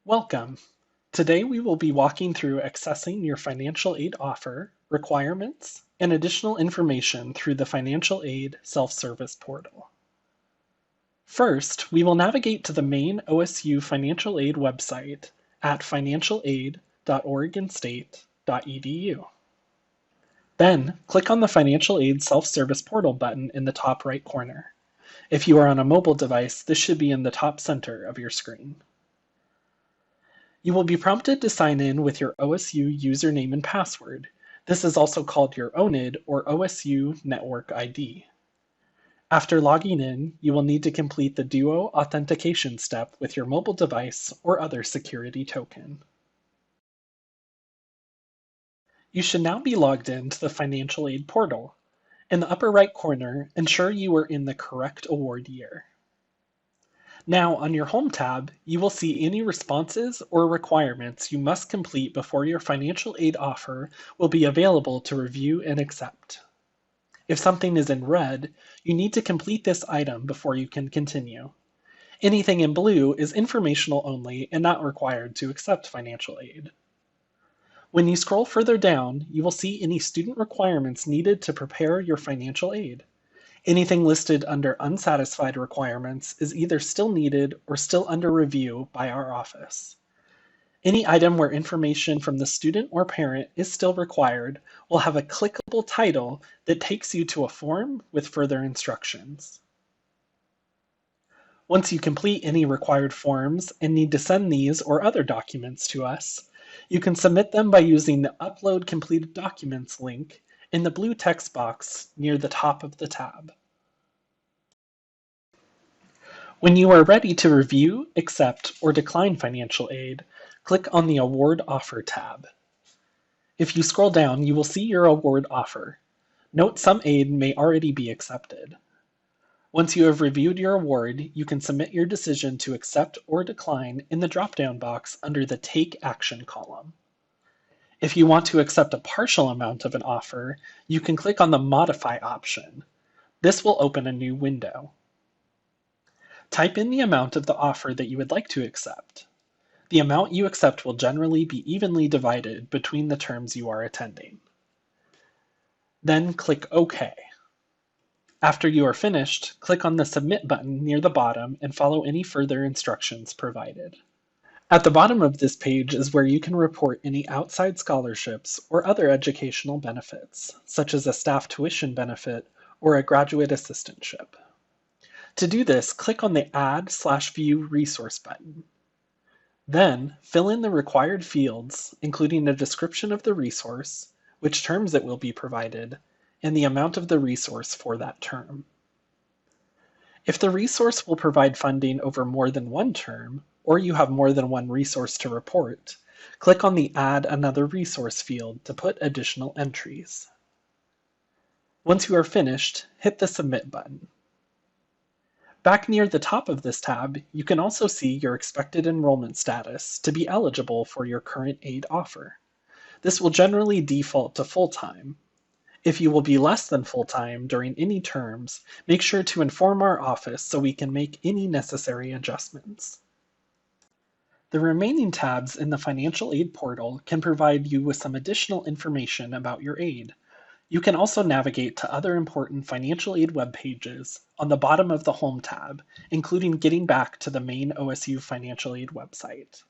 Welcome. Today we will be walking through accessing your financial aid offer, requirements, and additional information through the Financial Aid Self-Service Portal. First, we will navigate to the main OSU Financial Aid website at financialaid.oregonstate.edu. Then, click on the Financial Aid Self-Service Portal button in the top right corner. If you are on a mobile device, this should be in the top center of your screen. You will be prompted to sign in with your OSU username and password. This is also called your ONID or OSU Network ID. After logging in, you will need to complete the Duo authentication step with your mobile device or other security token. You should now be logged in to the Financial Aid portal. In the upper right corner, ensure you are in the correct award year. Now, on your Home tab, you will see any responses or requirements you must complete before your financial aid offer will be available to review and accept. If something is in red, you need to complete this item before you can continue. Anything in blue is informational only and not required to accept financial aid. When you scroll further down, you will see any student requirements needed to prepare your financial aid. Anything listed under unsatisfied requirements is either still needed or still under review by our office. Any item where information from the student or parent is still required will have a clickable title that takes you to a form with further instructions. Once you complete any required forms and need to send these or other documents to us, you can submit them by using the Upload Completed Documents link in the blue text box near the top of the tab. When you are ready to review, accept, or decline financial aid, click on the Award Offer tab. If you scroll down, you will see your award offer. Note some aid may already be accepted. Once you have reviewed your award, you can submit your decision to accept or decline in the drop-down box under the Take Action column. If you want to accept a partial amount of an offer, you can click on the Modify option. This will open a new window. Type in the amount of the offer that you would like to accept. The amount you accept will generally be evenly divided between the terms you are attending. Then click OK. After you are finished, click on the Submit button near the bottom and follow any further instructions provided. At the bottom of this page is where you can report any outside scholarships or other educational benefits, such as a staff tuition benefit or a graduate assistantship. To do this, click on the Add/View Resource button. Then, fill in the required fields, including a description of the resource, which terms it will be provided, and the amount of the resource for that term. If the resource will provide funding over more than one term, or you have more than one resource to report, click on the Add Another Resource field to put additional entries. Once you are finished, hit the Submit button. Back near the top of this tab, you can also see your expected enrollment status to be eligible for your current aid offer. This will generally default to full-time. If you will be less than full-time during any terms, make sure to inform our office so we can make any necessary adjustments. The remaining tabs in the Financial Aid portal can provide you with some additional information about your aid. You can also navigate to other important financial aid web pages on the bottom of the Home tab, including getting back to the main OSU Financial Aid website.